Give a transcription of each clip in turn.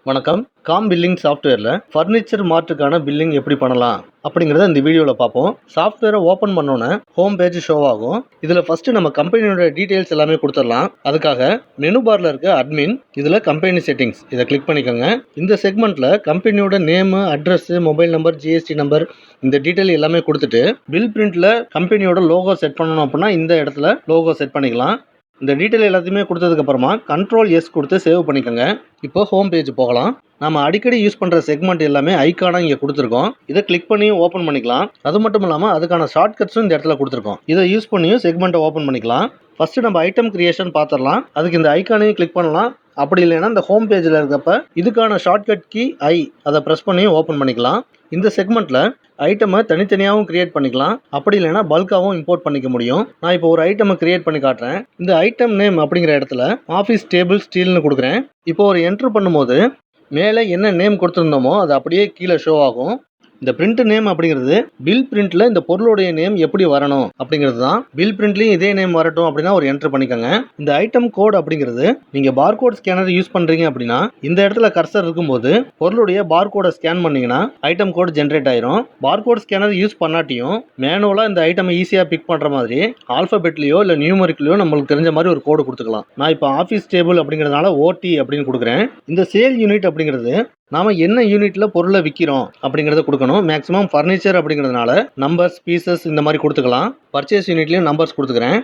வணக்கம். Com billing சாஃப்ட்வேரில் furniture மார்ட்டுக்கான billing எப்படி பண்ணலாம் அப்படிங்கிறத இந்த வீடியோவில் பார்ப்போம். சாஃப்ட்வேரை ஓப்பன் பண்ணோன்னே ஹோம் பேஜ் ஷோ ஆகும். இதில் ஃபஸ்ட்டு நம்ம கம்பெனியோட டீட்டெயில்ஸ் எல்லாமே கொடுத்துடலாம். அதுக்காக மெனு பாரில் இருக்க அட்மின், இதில் கம்பெனி செட்டிங்ஸ் இதை கிளிக் பண்ணிக்கோங்க. இந்த செக்மெண்ட்டில் கம்பெனியோட name, address, mobile number, GST number இந்த டீட்டெயில் எல்லாமே கொடுத்துட்டு பில் பிரிண்ட்டில் கம்பெனியோட லோகோ செட் பண்ணணும் அப்படின்னா இந்த இடத்துல லோகோ செட் பண்ணிக்கலாம். இந்த டீட்டெயில் எல்லாத்தையுமே கொடுத்ததுக்கப்புறமா Ctrl+S கொடுத்து சேவ் பண்ணிக்கோங்க. இப்போ ஹோம் பேஜ் போகலாம். நம்ம அடிக்கடி யூஸ் பண்ணுற செக்மெண்ட் எல்லாமே ஐக்கானாக இங்கே கொடுத்துருக்கோம். இதை கிளிக் பண்ணி ஓப்பன் பண்ணிக்கலாம். அது மட்டும் இல்லாமல் அதுக்கான ஷார்ட்கட்ஸும் இந்த இடத்துல கொடுத்துருக்கோம். இதை யூஸ் பண்ணியும் செக்மெண்ட்டை ஓப்பன் பண்ணிக்கலாம். ஃபஸ்ட்டு நம்ம ஐட்டம் கிரியேஷன் பார்த்துடலாம். அதுக்கு இந்த ஐக்கானையும் கிளிக் பண்ணலாம். அப்படி இல்லைன்னா இந்த ஹோம் பேஜில் இருக்கப்ப இதுக்கான ஷார்ட்கட் கீ அதை ப்ரெஸ் பண்ணி ஓப்பன் பண்ணிக்கலாம். இந்த செக்மெண்ட்டில் ஐட்டமை தனித்தனியாகவும் கிரியேட் பண்ணிக்கலாம். அப்படி இல்லைன்னா பல்காகவும் இம்போர்ட் பண்ணிக்க முடியும். நான் இப்போ ஒரு ஐட்டமை கிரியேட் பண்ணி காட்டுறேன். இந்த ஐட்டம் நேம் அப்படிங்கிற இடத்துல ஆஃபீஸ் டேபிள் ஸ்டீல்னு கொடுக்குறேன். இப்போ ஒரு என்ட்ரு பண்ணும்போது மேலே என்ன நேம் கொடுத்துருந்தோமோ அது அப்படியே கீழே ஷோ ஆகும். இந்த பிரிண்ட் நேம் அப்படிங்கிறது பில் பிரிண்ட்ல இந்த பொருளுடைய நேம் எப்படி வரணும் அப்படிங்கிறது தான். பில் பிரிண்ட்லயும் இதே நேம் வரட்டும் அப்படின்னா ஒரு என்ட்ரு பண்ணிக்கோங்க. இந்த ஐட்டம் கோட் அப்படிங்கிறது நீங்க பார்கோட் ஸ்கேனர் யூஸ் பண்றீங்க அப்படின்னா இந்த இடத்துல கர்சர் இருக்கும்போது பொருளுடைய பார்கோடை ஸ்கேன் பண்ணீங்கன்னா ஐட்டம் கோட் ஜென்ரேட் ஆயிரும். பார்கோட் ஸ்கேனர் யூஸ் பண்ணாட்டியும் மேனுவலா இந்த ஐட்டம் ஈஸியா பிக் பண்ற மாதிரி ஆல்பபெட்லயோ இல்ல நியூமரிக்லயோ நம்மளுக்கு தெரிஞ்ச மாதிரி ஒரு கோடு கொடுத்துக்கலாம். நான் இப்போ ஆஃபீஸ் டேபிள் அப்படிங்கிறதுனால ஓடி அப்படின்னு கொடுக்குறேன். இந்த சேல் யூனிட் அப்படிங்கிறது நாம என்ன யூனிட்ல பொருளை விற்கிறோம் அப்படிங்கறத கொடுக்கணும். மேக்ஸிமம் ஃபர்னிச்சர் அப்படிங்கிறதுனால நம்பர்ஸ், பீசஸ் இந்த மாதிரி கொடுத்துக்கலாம். பர்ச்சேஸ் யூனிட்லயும் நம்பர்ஸ் கொடுத்துக்கிறேன்.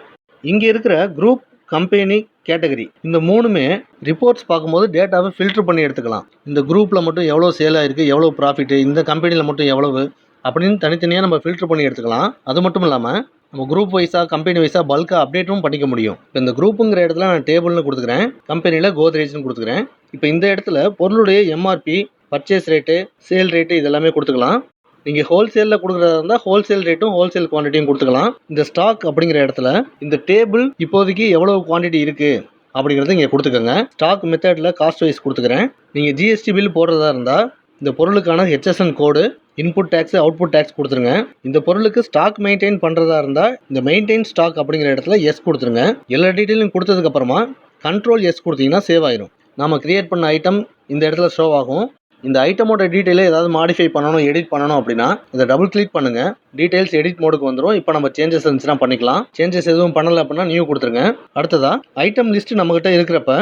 இங்க இருக்கிற குரூப், கம்பெனி, கேட்டகரி இந்த மூணுமே ரிப்போர்ட்ஸ் பார்க்கும்போது டேட்டாவை ஃபில்டர் பண்ணி எடுத்துக்கலாம். இந்த குரூப்ல மட்டும் எவ்வளோ சேல் ஆயிருக்கு, எவ்வளோ ப்ராஃபிட், இந்த கம்பெனியில் மட்டும் எவ்வளவு அப்படின்னு தனித்தனியாக நம்ம ஃபில்டர் பண்ணி எடுத்துக்கலாம். அது மட்டும் இல்லாமல் நம்ம குரூப் வைஸாக, கம்பெனி வைஸாக பல்காக அப்டேட்டும் பண்ணிக்க முடியும். இப்போ இந்த குரூப்புங்கிற இடத்துல நான் டேபிள்னு கொடுத்துக்கிறேன். கம்பெனியில் கோத்ரேஜ்னு கொடுத்துக்கிறேன். இப்போ இந்த இடத்துல பொருளுடைய MRP, purchase rate, sale rate இதெல்லாமே கொடுத்துக்கலாம். நீங்கள் ஹோல்சேலில் கொடுக்குறதா இருந்தால் ஹோல்சேல் ரேட்டும் ஹோல்சேல் குவான்டிட்டியும் கொடுத்துக்கலாம். இந்த ஸ்டாக் அப்படிங்கிற இடத்துல இந்த டேபிள் இப்போதைக்கு எவ்வளவு குவான்டிட்டி இருக்குது அப்படிங்கிறத இங்கே கொடுத்துக்கோங்க. ஸ்டாக் மெத்தடில் காஸ்ட் வைஸ் கொடுத்துக்கிறேன். நீங்கள் ஜிஎஸ்டி பில் போடுறதா இருந்தால் இந்த பொருளுக்கான HSN கோடு, இன்புட் டேக்ஸ், அவுட்புட் டேக்ஸ் கொடுத்துருங்க. இந்த பொருளுக்கு ஸ்டாக் மெயின்டைன் பண்ணுறதா இருந்தால் இந்த மெயின்டைன் ஸ்டாக் அப்படிங்கிற இடத்துல எஸ் கொடுத்துருங்க. எல்லா டீட்டெயிலும் கொடுத்ததுக்கப்புறமா Ctrl+S கொடுத்தீங்கன்னா சேவ் ஆயிரும். நாம் கிரியேட் பண்ண ஐட்டம் இந்த இடத்துல ஷோ ஆகும். இந்த ஐட்டமோட டீட்டெயிலை ஏதாவது மாடிஃபை பண்ணணும், எடிட் பண்ணணும் அப்படின்னா இதை டபுள் கிளிக் பண்ணுங்க. டீட்டெயில்ஸ் எடிட் மோடுக்கு வந்துடும். இப்போ நம்ம சேஞ்சஸ் இருந்துச்சுன்னா பண்ணிக்கலாம். சேஞ்சஸ் எதுவும் பண்ணலை அப்படின்னா நியூ கொடுத்துருங்க. அடுத்ததா ஐட்டம் லிஸ்ட் நம்மகிட்ட இருக்கிறப்ப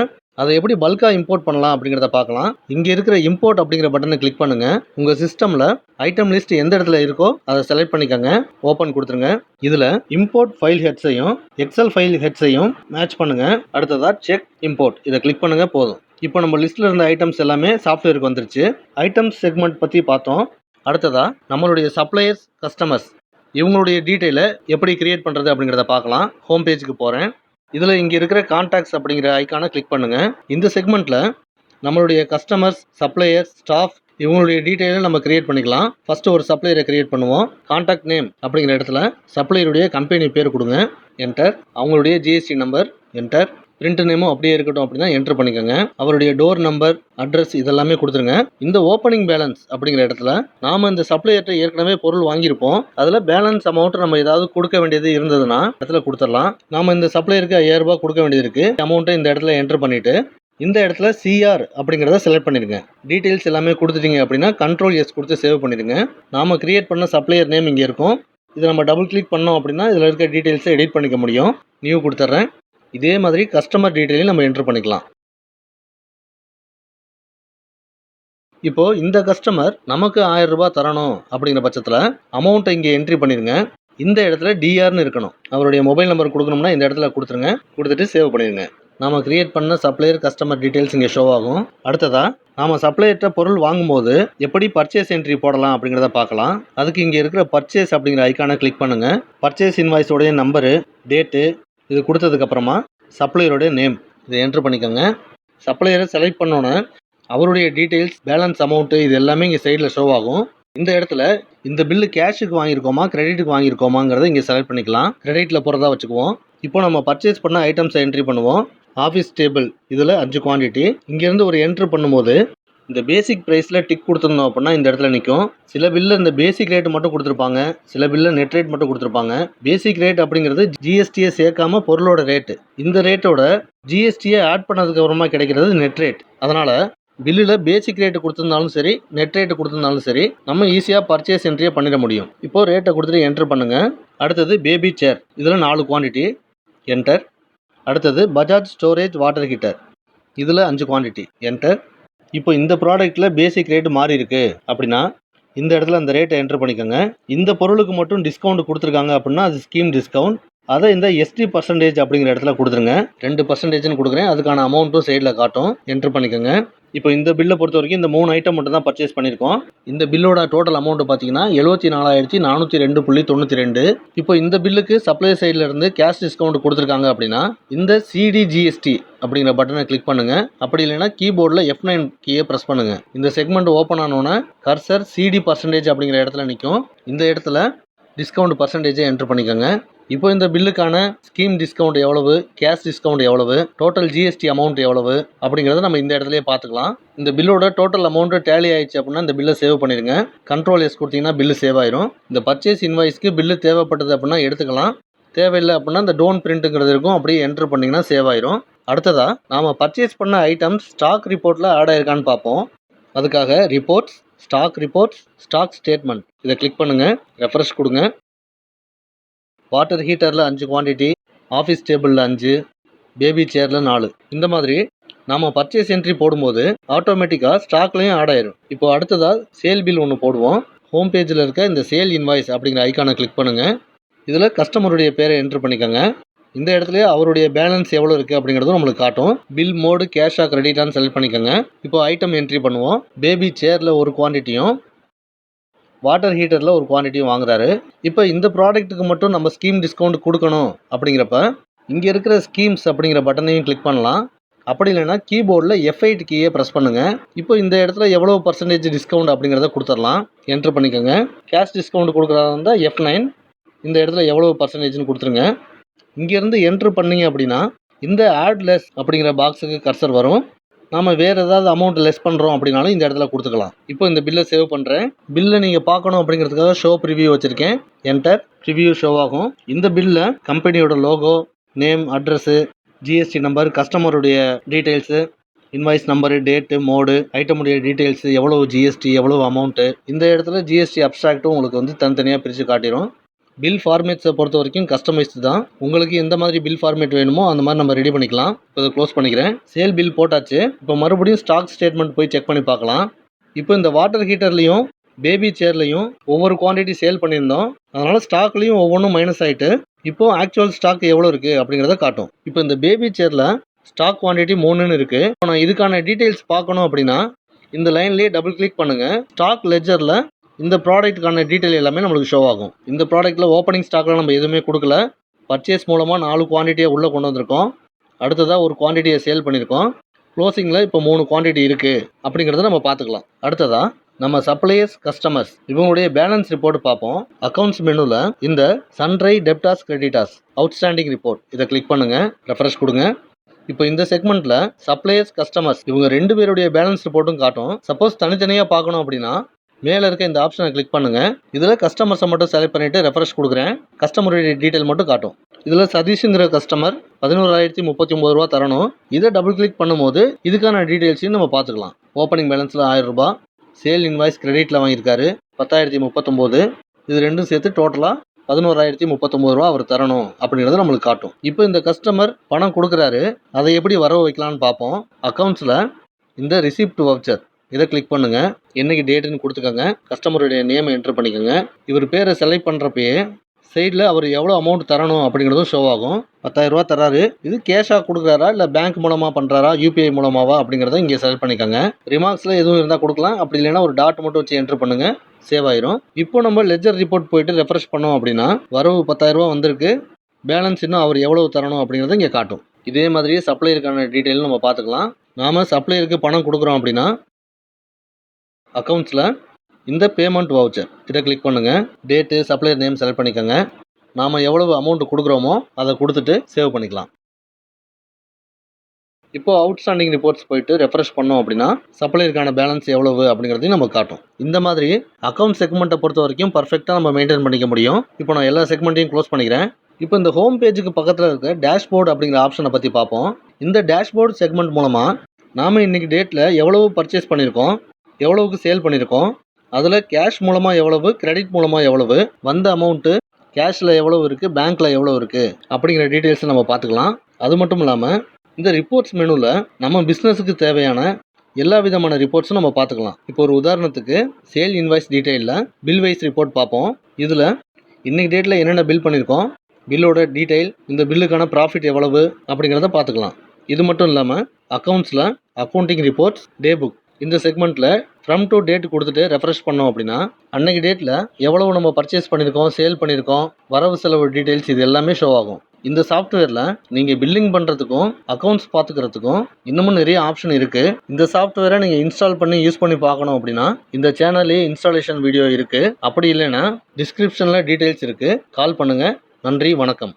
அதை எப்படி பல்காக இம்போர்ட் பண்ணலாம் அப்படிங்கிறத பார்க்கலாம். இங்கே இருக்கிற இம்போர்ட் அப்படிங்கிற பட்டனை கிளிக் பண்ணுங்க. உங்கள் சிஸ்டமில் ஐட்டம் லிஸ்ட் எந்த இடத்துல இருக்கோ அதை செலக்ட் பண்ணிக்கோங்க. ஓப்பன் கொடுத்துருங்க. இதில் இம்போர்ட் ஃபைல் ஹெட்ஸையும் எக்ஸல் ஃபைல் ஹெட்ஸையும் மேட்ச் பண்ணுங்க. அடுத்ததா செக் இம்போர்ட் இதை கிளிக் பண்ணுங்க. போதும். இப்போ நம்ம லிஸ்ட்டில் இருந்த ஐட்டம்ஸ் எல்லாமே சாஃப்ட்வேருக்கு வந்துருச்சு. ஐட்டம்ஸ் செக்மெண்ட் பற்றி பார்த்தோம். அடுத்ததா நம்மளுடைய சப்ளையர்ஸ், கஸ்டமர்ஸ் இவங்களுடைய டீட்டெயிலை எப்படி கிரியேட் பண்ணுறது அப்படிங்கிறத பார்க்கலாம். ஹோம் பேஜுக்கு போகிறேன். இதில் இங்கே இருக்கிற கான்டாக்ட்ஸ் அப்படிங்கிற ஐக்கானை கிளிக் பண்ணுங்கள். இந்த செக்மெண்ட்டில் நம்மளுடைய கஸ்டமர்ஸ், சப்ளையர்ஸ், ஸ்டாஃப் இவங்களுடைய டீட்டெயிலை நம்ம கிரியேட் பண்ணிக்கலாம். ஃபஸ்ட்டு ஒரு சப்ளையரை கிரியேட் பண்ணுவோம். கான்டாக்ட் நேம் அப்படிங்கிற இடத்துல சப்ளையருடைய கம்பெனி பேர் கொடுங்க. என்டர். அவங்களுடைய ஜிஎஸ்டி நம்பர் என்டர். பிரிண்ட் நேமும் அப்படியே இருக்கட்டும் அப்படின்னா என்ட்ரு பண்ணிக்கோங்க. அவருடைய டோர் நம்பர், அட்ரஸ் இதெல்லாமே கொடுத்துருங்க. இந்த ஓப்பனிங் பேலன்ஸ் அப்படிங்கிற இடத்துல நாம இந்த சப்ளையர்கிட்ட ஏற்கனவே பொருள் வாங்கியிருப்போம். அதில் பேலன்ஸ் அமௌண்ட் நம்ம ஏதாவது கொடுக்க வேண்டியது இருந்ததுன்னா இடத்துல கொடுத்துடலாம். நாம இந்த சப்ளையருக்கு 5000 ரூபாய் கொடுக்க வேண்டியது இருக்கு. அமௌண்ட்டை இந்த இடத்துல என்ட்ரு பண்ணிட்டு இந்த இடத்துல CR அப்படிங்கிறத செலக்ட் பண்ணிடுங்க. டீட்டெயில்ஸ் எல்லாமே கொடுத்துட்டீங்க அப்படின்னா Ctrl+S கொடுத்து சேவ் பண்ணிடுங்க. நாம கிரியேட் பண்ண சப்ளையர் நேம் இங்கே இருக்கும். இதை நம்ம டபுள் கிளிக் பண்ணோம் அப்படின்னா இதில் இருக்க டீட்டெயில்ஸை எடிட் பண்ணிக்க முடியும். நியூ கொடுத்துட்றேன். இதே மாதிரி கஸ்டமர் டீட்டெயிலையும் நம்ம என்ட்ரு பண்ணிக்கலாம். இப்போ இந்த கஸ்டமர் நமக்கு 1000 ரூபாய் தரணும் அப்படிங்கிற பட்சத்தில் அமௌண்ட்டை இங்கே என்ட்ரி பண்ணிடுங்க. இந்த இடத்துல DRன்னு இருக்கணும். அவருடைய மொபைல் நம்பர் கொடுக்கணும்னா இந்த இடத்துல கொடுத்துருங்க. கொடுத்துட்டு சேவ் பண்ணிடுங்க. நாம் கிரியேட் பண்ண சப்ளையர், கஸ்டமர் டீட்டெயில்ஸ் இங்கே ஷோ ஆகும். அடுத்ததா நாம் சப்ளையர்கிட்ட பொருள் வாங்கும்போது எப்படி பர்ச்சேஸ் என்ட்ரி போடலாம் அப்படிங்கிறத பார்க்கலாம். அதுக்கு இங்கே இருக்கிற பர்ச்சேஸ் அப்படிங்கிற ஐக்கானை கிளிக் பண்ணுங்கள். பர்ச்சேஸ் இன்வாய்ஸோடைய நம்பரு, டேட்டு இது கொடுத்ததுக்கப்புறமா சப்ளையருடைய நேம் இதை என்ட்ரு பண்ணிக்கோங்க. சப்ளையரை செலக்ட் பண்ணோன்னே அவருடைய டீட்டெயில்ஸ், பேலன்ஸ் அமௌண்ட்டு இது எல்லாமே இங்கே சைடில் ஷோ ஆகும். இந்த இடத்துல இந்த பில்லு கேஷுக்கு வாங்கியிருக்கோமா, கிரெடிட்டுக்கு வாங்கியிருக்கோமாங்கிறத இங்கே செலக்ட் பண்ணிக்கலாம். கிரெடிட்டில் போகிறதா வச்சுக்குவோம். இப்போ நம்ம பர்ச்சேஸ் பண்ண ஐட்டம்ஸை என்ட்ரி பண்ணுவோம். ஆஃபீஸ் டேபிள் இதில் 5 குவான்டிட்டி. இங்கேருந்து ஒரு என்ட்ரு பண்ணும்போது இந்த பேசிக் ப்ரைஸில் டிக் கொடுத்துருந்தோம் அப்படின்னா இந்த இடத்துல நிற்கும். சில பில்லில் இந்த பேசிக் ரேட் மட்டும் கொடுத்துருப்பாங்க, சில பில்லில் நெட் ரேட் மட்டும் கொடுத்துருப்பாங்க. பேசிக் ரேட் அப்படிங்கிறது ஜிஎஸ்டியை சேர்க்காம பொருளோட ரேட்டு. இந்த ரேட்டோட ஜிஎஸ்டியை ஆட் பண்ணதுக்கு அப்புறமா கிடைக்கிறது நெட் ரேட். அதனால் பில்லில் பேசிக் ரேட்டு கொடுத்துருந்தாலும் சரி, நெட் ரேட்டு கொடுத்துருந்தாலும் சரி, நம்ம ஈஸியாக பர்ச்சேஸ் என்ட்ரியை பண்ணிட முடியும். இப்போது ரேட்டை கொடுத்துட்டு என்ட்ரு பண்ணுங்கள். அடுத்தது பேபி சேர், இதில் 4 குவான்டிட்டி என்டர். அடுத்தது பஜாஜ் ஸ்டோரேஜ் வாட்டர் ஹீட்டர், இதில் 5 குவான்டிட்டி என்டர். இப்போ இந்த ப்ராடக்ட்டில் பேசிக் ரேட்டு மாறி இருக்கு அப்படின்னா இந்த இடத்துல அந்த ரேட்டை என்ட்ரு பண்ணிக்கோங்க. இந்த பொருளுக்கு மட்டும் டிஸ்கவுண்ட் கொடுத்துருக்காங்க அப்படின்னா அது ஸ்கீம் டிஸ்கவுண்ட். அதை இந்த ST% அப்படிங்கிற இடத்துல கொடுத்துருங்க. 2%ன்னு கொடுக்குறேன். அதுக்கான அமௌண்ட்டும் சைடில் காட்டும். என்ட்ரு பண்ணிக்கோங்க. இப்போ இந்த பில்லை பொறுத்த வரைக்கும் இந்த 3 ஐட்டம் மட்டும் தான் பர்ச்சேஸ் பண்ணியிருக்கோம். இந்த பில்லோட டோட்டல் அமௌண்ட் பார்த்தீங்கன்னா 74,402.92. இப்போ இந்த பில்லுக்கு சப்ளை சைடில் இருந்து கேஷ் டிஸ்கவுண்ட் கொடுத்துருக்காங்க அப்படின்னா இந்த CDGST அப்படிங்கிற பட்டனை கிளிக் பண்ணுங்க. அப்படி இல்லைன்னா கீபோர்டில் F9 கீயை ப்ரெஸ் பண்ணுங்க. இந்த செக்மெண்ட் ஓப்பன் ஆனோன்னா கர்சர் CD% அப்படிங்கிற இடத்துல நிற்கும். இந்த இடத்துல டிஸ்கவுண்ட் பர்சன்டேஜை என்ட்ரு பண்ணிக்கோங்க. இப்போ இந்த பில்லுக்கான ஸ்கீம் டிஸ்கவுண்ட் எவ்வளவு, கேஷ் டிஸ்கவுண்ட் எவ்வளவு, டோட்டல் GST அமௌண்ட் எவ்வளவு அப்படிங்கிறத நம்ம இந்த இடத்துலயே பார்த்துக்கலாம். இந்த பில்லோட டோட்டல் அமௌண்ட் டேலி ஆயிடுச்சு அப்படின்னா இந்த பில்லை சேவ் பண்ணிடுங்க. Ctrl S கொடுத்தீங்கன்னா பில்லு சேவ் ஆயிரும். இந்த பர்ச்சேஸ் இன்வாய்ஸ்க்கு பில்லு தேவைப்பட்டது அப்படின்னா எடுத்துக்கலாம். தேவையில்லை அப்படின்னா இந்த டோன்ட் பிரிண்ட்டுங்கிறது இருக்கும், அப்படியே என்ட்ரு பண்ணிங்கன்னா சேவ் ஆயிரும். அடுத்ததாக நாம் பர்ச்சேஸ் பண்ண ஐட்டம்ஸ் ஸ்டாக் ரிப்போர்ட்டில் ஆட் ஆயிருக்கான்னு பார்ப்போம். அதுக்காக reports, stock reports, stock statement இதை கிளிக் பண்ணுங்கள். ரெஃப்ரெஷ் கொடுங்க. வாட்டர் ஹீட்டரில் 5 குவான்டிட்டி, ஆஃபீஸ் டேபிளில் 5, பேபி சேரில் 4. இந்த மாதிரி நாம் பர்ச்சேஸ் என்ட்ரி போடும்போது ஆட்டோமேட்டிக்காக ஸ்டாக்லேயும் ஆட் ஆயிரும். இப்போ அடுத்ததாக சேல் பில் ஒன்று போடுவோம். ஹோம் பேஜில் இருக்க இந்த சேல் இன்வாய்ஸ் அப்படிங்கிற ஐக்கானை கிளிக் பண்ணுங்கள். இதில் கஸ்டமருடைய பேரை என்ட்ரு பண்ணிக்கோங்க. இந்த இடத்துல அவருடைய பேலன்ஸ் எவ்வளோ இருக்குது அப்படிங்கிறதும் நம்மளுக்கு காட்டும். பில் மோடு கேஷாக கிரெடிட்டான்னு செலக்ட் பண்ணிக்கோங்க. இப்போ ஐட்டம் என்ட்ரி பண்ணுவோம். பேபி சேரில் 1 குவான்டிட்டியும் வாட்டர் ஹீட்டரில் 1 குவான்டிட்டியும் வாங்குறாரு. இப்போ இந்த ப்ராடக்ட்டுக்கு மட்டும் நம்ம ஸ்கீம் டிஸ்கவுண்ட் கொடுக்கணும் அப்படிங்கிறப்ப இங்கே இருக்கிற ஸ்கீம்ஸ் அப்படிங்கிற பட்டனையும் கிளிக் பண்ணலாம். அப்படி இல்லைன்னா கீபோர்டில் F8 கீயை ப்ரெஸ் பண்ணுங்கள். இப்போ இந்த இடத்துல எவ்வளோ % டிஸ்கவுண்ட் அப்படிங்கிறத கொடுத்துடலாம். என்ட்ரு பண்ணிக்கோங்க. கேஷ் டிஸ்கவுண்ட் கொடுக்குறதா இருந்தால் F9. இந்த இடத்துல எவ்வளோ % கொடுத்துருங்க. இங்கேருந்து என்ட்ரு பண்ணிங்க அப்படின்னா இந்த ஆட் லெஸ் அப்படிங்கிற பாக்ஸுக்கு கர்சர் வரும். நாம் வேறு ஏதாவது அமௌண்ட் லெஸ் பண்ணுறோம் அப்படின்னாலும் இந்த இடத்துல கொடுத்துக்கலாம். இப்போ இந்த பில்லை சேவ் பண்ணுறேன். பில்லை நீங்கள் பார்க்கணும் அப்படிங்கிறதுக்காக ஷோ ப்ரிவியூ வச்சுருக்கேன். என்டர். ப்ரிவியூ ஷோ ஆகும். இந்த பில்லில் கம்பெனியோட logo, name, address, GST number, கஸ்டமருடைய details, invoice number, date, mode, ஐட்டமுடைய டீட்டெயில்ஸு, எவ்வளோ GST, எவ்வளோ அமௌண்ட்டு, இந்த இடத்துல GST அப்ஸ்ட்ராக்ட்டும் உங்களுக்கு வந்து தனித்தனியாக பிரித்து காட்டிடும். பில் ஃபார்மேட்ஸை பொறுத்த வரைக்கும் கஸ்டமைஸ்டு தான். உங்களுக்கு எந்த மாதிரி பில் ஃபார்மேட் வேணுமோ அந்த மாதிரி நம்ம ரெடி பண்ணிக்கலாம். இப்போ இதை க்ளோஸ் பண்ணிக்கிறேன். சேல் பில் போட்டாச்சு. இப்போ மறுபடியும் ஸ்டாக் ஸ்டேட்மெண்ட் போய் செக் பண்ணி பார்க்கலாம். இப்போ இந்த வாட்டர் ஹீட்டர்லையும் பேபி சேர்லையும் ஒவ்வொரு குவான்டிட்டி சேல் பண்ணியிருந்தோம். அதனால் ஸ்டாக்லேயும் ஒவ்வொன்றும் மைனஸ் ஆகிட்டு இப்போது ஆக்சுவல் ஸ்டாக் எவ்வளோ இருக்குது அப்படிங்கிறத காட்டும். இப்போ இந்த பேபி சேரில் ஸ்டாக் குவான்டிட்டி 3ன்னு இருக்குது. இப்போ நான் இதுக்கான டீட்டெயில்ஸ் பார்க்கணும் அப்படின்னா இந்த லைன்லேயே டபுள் கிளிக் பண்ணுங்கள். ஸ்டாக் லெஜரில் இந்த ப்ராடக்ட்டுக்கான டீட்டெயில் எல்லாமே நம்மளுக்கு ஷோ ஆகும். இந்த ப்ராடக்ட்டில் ஓப்பனிங் ஸ்டாக்கில் நம்ம எதுவுமே கொடுக்கல. பர்ச்சேஸ் மூலமாக 4 குவான்டிட்டியை உள்ளே கொண்டு வந்திருக்கோம். அடுத்ததாக 1 குவான்டிட்டியை சேல் பண்ணியிருக்கோம். க்ளோசிங்கில் இப்போ 3 குவான்டிட்டி இருக்குது அப்படிங்கிறத நம்ம பார்த்துக்கலாம். அடுத்ததாக நம்ம சப்ளையர்ஸ், கஸ்டமர்ஸ் இவங்களுடைய பேலன்ஸ் ரிப்போர்ட் பார்ப்போம். அக்கௌண்ட்ஸ் மெனுவில் இந்த sun-dried debtors creditors outstanding report இதை கிளிக் பண்ணுங்கள். ரெஃப்ரெஷ் கொடுங்க. இப்போ இந்த செக்மெண்ட்டில் சப்ளையர்ஸ், கஸ்டமர்ஸ் இவங்க 2 பேருடைய பேலன்ஸ் ரிப்போர்ட்டும் காட்டும். சப்போஸ் தனித்தனியாக பார்க்கணும் அப்படின்னா மேலே இருக்க இந்த ஆப்ஷனை கிளிக் பண்ணுங்கள். இதில் கஸ்டமர்ஸை மட்டும் செலக்ட் பண்ணிவிட்டு ரெஃப்ரெஷ் கொடுக்குறேன். கஸ்டமருடைய டீட்டெயில் மட்டும் காட்டும். இதில் சதீஷுங்கிற கஸ்டமர் 11,039 ரூபா தரணும். இதை டபுள் கிளிக் பண்ணும்போது இதுக்கான டீட்டெயில்ஸையும் நம்ம பார்த்துக்கலாம். ஓப்பனிங் பேலன்ஸில் 1000 ரூபா, சேல் இன்வாய்ஸ் கிரெடிட்டில் வாங்கியிருக்காரு 10,039. இது ரெண்டும் சேர்த்து டோட்டலாக 11,039 ரூபா அவர் தரணும் அப்படிங்கிறத நம்மளுக்கு காட்டும். இப்போ இந்த கஸ்டமர் பணம் கொடுக்குறாரு, அதை எப்படி வரவு வைக்கலான்னு பார்ப்போம். அக்கௌண்ட்ஸில் இந்த ரிசிப்ட் வவுச்சர் இதை கிளிக் பண்ணுங்கள். என்னைக்கு டேட்டுன்னு கொடுத்துக்கோங்க. கஸ்டமருடைய நேமை என்ட்ரு பண்ணிக்கோங்க. இவர் பேரை செலக்ட் பண்ணுறப்பயே சைடில் அவர் எவ்வளோ அமௌண்ட் தரணும் அப்படிங்கிறதும் ஷோ ஆகும். 10,000 ரூபா தராரு. இது கேஷாக கொடுக்குறாரா இல்லை பேங்க் மூலமாக பண்ணுறாரா, UPI மூலமாவா அப்படிங்கிறத இங்கே செலக்ட் பண்ணிக்கோங்க. ரிமார்க்ஸில் எதுவும் இருந்தால் கொடுக்கலாம். அப்படி இல்லைன்னா ஒரு டாட் மட்டும் வச்சு என்ட்ரு பண்ணுங்கள். சேவ் ஆயிரும். இப்போ நம்ம லெஜர் ரிப்போர்ட் போயிட்டு ரெஃப்ரெஷ் பண்ணோம் அப்படின்னா வரவு 10,000 ரூபா வந்திருக்கு. பேலன்ஸ் இன்னும் அவர் எவ்வளவு தரணும் அப்படிங்கிறத இங்கே காட்டும். இதே மாதிரியே சப்ளையருக்கான டீட்டெயில் நம்ம பார்த்துக்கலாம். நாம் சப்ளையருக்கு பணம் கொடுக்குறோம் அப்படின்னா அக்கௌண்ட்ஸில் இந்த பேமெண்ட் வவுச்சர் இதை கிளிக் பண்ணுங்கள். டேட்டு, சப்ளையர் நேம் செலக்ட் பண்ணிக்கோங்க. நாம் எவ்வளவு அமௌண்ட் கொடுக்குறோமோ அதை கொடுத்துட்டு சேவ் பண்ணிக்கலாம். இப்போது அவுட்ஸ்டாண்டிங் ரிப்போர்ட்ஸ் போயிட்டு ரெஃப்ரெஷ் பண்ணோம் அப்படின்னா சப்ளையருக்கான பேலன்ஸ் எவ்வளவு அப்படிங்கிறதையும் நம்ம காட்டும். இந்த மாதிரி அக்கௌண்ட் செக்மெண்ட்டை பொறுத்த வரைக்கும் பர்ஃபெக்டாக நம்ம மெயின்டைன் பண்ணிக்க முடியும். இப்போ நான் எல்லா செக்மெண்ட்டையும் க்ளோஸ் பண்ணிக்கிறேன். இப்போ இந்த ஹோம் பேஜுக்கு பக்கத்தில் இருக்க டேஷ்போர்டு அப்படிங்கிற ஆப்ஷனை பற்றி பார்ப்போம். இந்த டேஷ்போர்டு செக்மெண்ட் மூலமாக நாம் இன்றைக்கி டேட்டில் எவ்வளவு பர்ச்சேஸ் பண்ணியிருக்கோம், எவ்வளவுக்கு சேல் பண்ணியிருக்கோம், அதில் கேஷ் மூலமாக எவ்வளவு, கிரெடிட் மூலமாக எவ்வளவு, வந்த அமௌண்ட்டு கேஷில் எவ்வளவு இருக்குது, பேங்க்கில் எவ்வளோ இருக்குது அப்படிங்கிற டீட்டெயில்ஸை நம்ம பார்த்துக்கலாம். அது மட்டும் இல்லாமல் இந்த ரிப்போர்ட்ஸ் மெனுவில் நம்ம பிஸ்னஸுக்கு தேவையான எல்லா விதமான ரிப்போர்ட்ஸும் நம்ம பார்த்துக்கலாம். இப்போ ஒரு உதாரணத்துக்கு சேல் இன்வாய்ஸ் டீட்டெயிலில் பில் வைஸ் ரிப்போர்ட் பார்ப்போம். இதில் இன்றைக்கி டேட்டில் என்னென்ன பில் பண்ணியிருக்கோம், பில்லோட டீட்டெயில், இந்த பில்லுக்கான ப்ராஃபிட் எவ்வளவு அப்படிங்கிறத பார்த்துக்கலாம். இது மட்டும் இல்லாமல் அக்கௌண்ட்ஸில் அக்கௌண்டிங் ரிப்போர்ட்ஸ், டே புக் இந்த செக்மெண்ட்டில் ஃப்ரம் டு டேட் கொடுத்துட்டு ரெஃப்ரெஷ் பண்ணோம் அப்படின்னா அன்னைக்கு டேட்டில் எவ்வளவு நம்ம பர்ச்சேஸ் பண்ணியிருக்கோம், சேல் பண்ணியிருக்கோம், வரவு செலவு டீட்டெயில்ஸ் இது எல்லாமே ஷோ ஆகும். இந்த சாஃப்ட்வேரில் நீங்கள் பில்லிங் பண்ணுறதுக்கும் அக்கௌண்ட்ஸ் பார்த்துக்கிறதுக்கும் இன்னமும் நிறைய ஆப்ஷன் இருக்குது. இந்த சாஃப்ட்வேரை நீங்கள் இன்ஸ்டால் பண்ணி யூஸ் பண்ணி பார்க்கணும் அப்படின்னா இந்த சேனல்லே இன்ஸ்டாலேஷன் வீடியோ இருக்குது. அப்படி இல்லைன்னா டிஸ்கிரிப்ஷனில் டீட்டெயில்ஸ் இருக்குது. கால் பண்ணுங்கள். நன்றி, வணக்கம்.